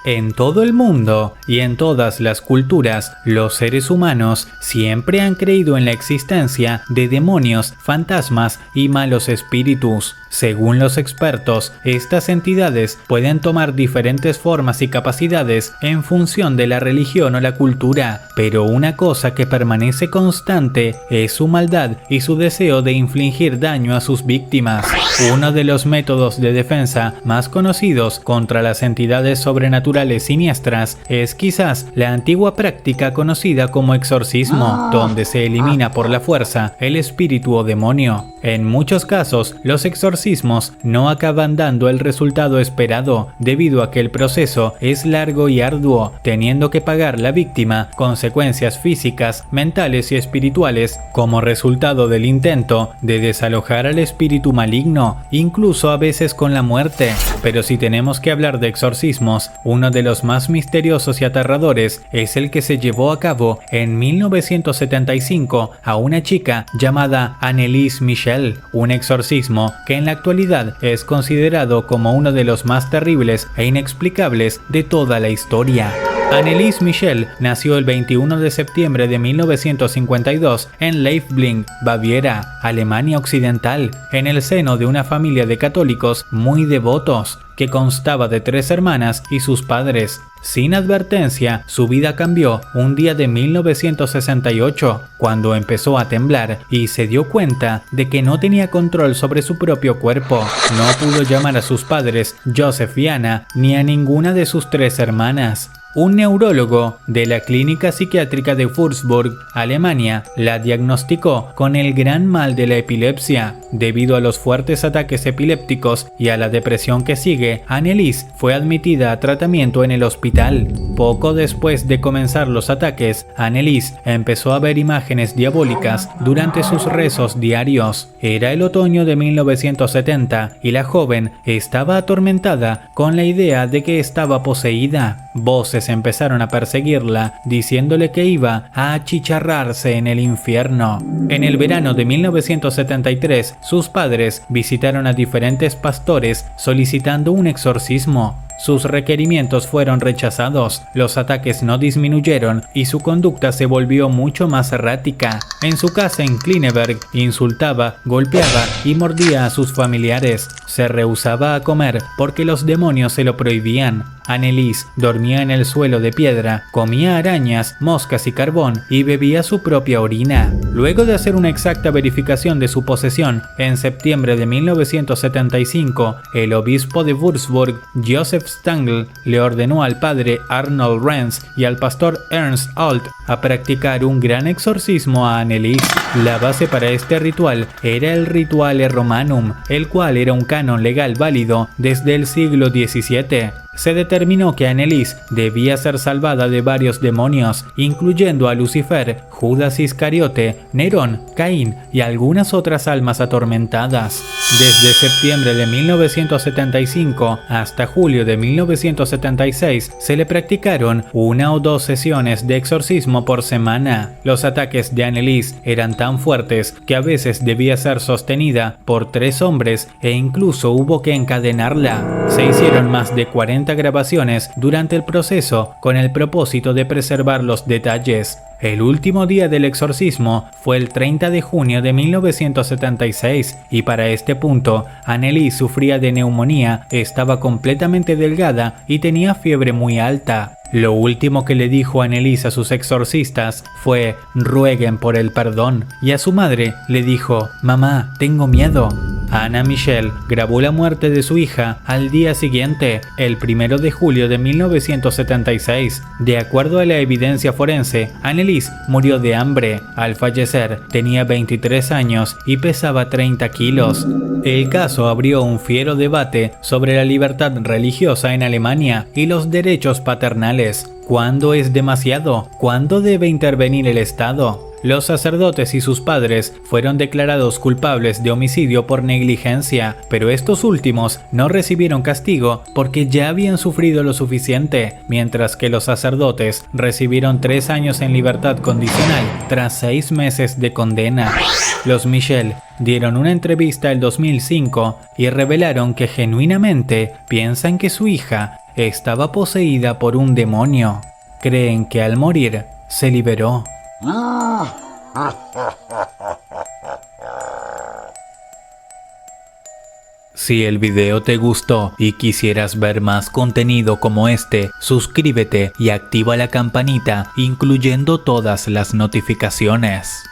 En todo el mundo y en todas las culturas, los seres humanos siempre han creído en la existencia de demonios, fantasmas y malos espíritus. Según los expertos, estas entidades pueden tomar diferentes formas y capacidades en función de la religión o la cultura, pero una cosa que permanece constante es su maldad y su deseo de infligir daño a sus víctimas. Uno de los métodos de defensa más conocidos contra las entidades sobrenaturales siniestras es quizás la antigua práctica conocida como exorcismo, donde se elimina por la fuerza el espíritu o demonio. En muchos casos, los exorcismos no acaban dando el resultado esperado, debido a que el proceso es largo y arduo, teniendo que pagar la víctima consecuencias físicas, mentales y espirituales como resultado del intento de desalojar al espíritu maligno, incluso a veces con la muerte. Pero si tenemos que hablar de exorcismos, uno de los más misteriosos y aterradores es el que se llevó a cabo en 1975 a una chica llamada Anneliese Michel, un exorcismo que en la actualidad es considerado como uno de los más terribles e inexplicables de toda la historia. Anneliese Michel nació el 21 de septiembre de 1952 en Leibling, Baviera, Alemania Occidental, en el seno de una familia de católicos muy devotos, que constaba de 3 hermanas y sus padres. Sin advertencia, su vida cambió un día de 1968, cuando empezó a temblar y se dio cuenta de que no tenía control sobre su propio cuerpo. No pudo llamar a sus padres Joseph y Anna, ni a ninguna de sus 3 hermanas. Un neurólogo de la clínica psiquiátrica de Würzburg, Alemania, la diagnosticó con el gran mal de la epilepsia. Debido a los fuertes ataques epilépticos y a la depresión que sigue, Anneliese fue admitida a tratamiento en el hospital. Poco después de comenzar los ataques, Anneliese empezó a ver imágenes diabólicas durante sus rezos diarios. Era el otoño de 1970 y la joven estaba atormentada con la idea de que estaba poseída. Voces empezaron a perseguirla, diciéndole que iba a achicharrarse en el infierno. En el verano de 1973, sus padres visitaron a diferentes pastores solicitando un exorcismo. Sus requerimientos fueron rechazados, los ataques no disminuyeron y su conducta se volvió mucho más errática. En su casa en Klinneberg, insultaba, golpeaba y mordía a sus familiares. Se rehusaba a comer porque los demonios se lo prohibían. Anneliese dormía en el suelo de piedra, comía arañas, moscas y carbón y bebía su propia orina. Luego de hacer una exacta verificación de su posesión, en septiembre de 1975, el obispo de Würzburg, Joseph Stangl, le ordenó al padre Arnold Renz y al pastor Ernst Alt a practicar un gran exorcismo a Anneliese. La base para este ritual era el Rituale Romanum, el cual era un canon legal válido desde el siglo XVII. Se determinó que Anneliese debía ser salvada de varios demonios, incluyendo a Lucifer, Judas Iscariote, Nerón, Caín y algunas otras almas atormentadas. Desde septiembre de 1975 hasta julio de 1976 se le practicaron 1 o 2 sesiones de exorcismo por semana. Los ataques de Anneliese eran tan fuertes que a veces debía ser sostenida por 3 hombres e incluso hubo que encadenarla. Se hicieron más de 40 grabaciones durante el proceso con el propósito de preservar los detalles. El último día del exorcismo fue el 30 de junio de 1976 y para este punto Anneliese sufría de neumonía, estaba completamente delgada y tenía fiebre muy alta. Lo último que le dijo Anneliese a sus exorcistas fue rueguen por el perdón, y a su madre le dijo: mamá, tengo miedo. Anna Michel grabó la muerte de su hija al día siguiente, el 1 de julio de 1976. De acuerdo a la evidencia forense, Anneliese murió de hambre. Al fallecer, tenía 23 años y pesaba 30 kilos. El caso abrió un fiero debate sobre la libertad religiosa en Alemania y los derechos paternales. ¿Cuándo es demasiado? ¿Cuándo debe intervenir el Estado? Los sacerdotes y sus padres fueron declarados culpables de homicidio por negligencia, pero estos últimos no recibieron castigo porque ya habían sufrido lo suficiente, mientras que los sacerdotes recibieron 3 años en libertad condicional tras 6 meses de condena. Los Michel dieron una entrevista el 2005 y revelaron que genuinamente piensan que su hija estaba poseída por un demonio. Creen que al morir se liberó. Si el video te gustó y quisieras ver más contenido como este, suscríbete y activa la campanita, incluyendo todas las notificaciones.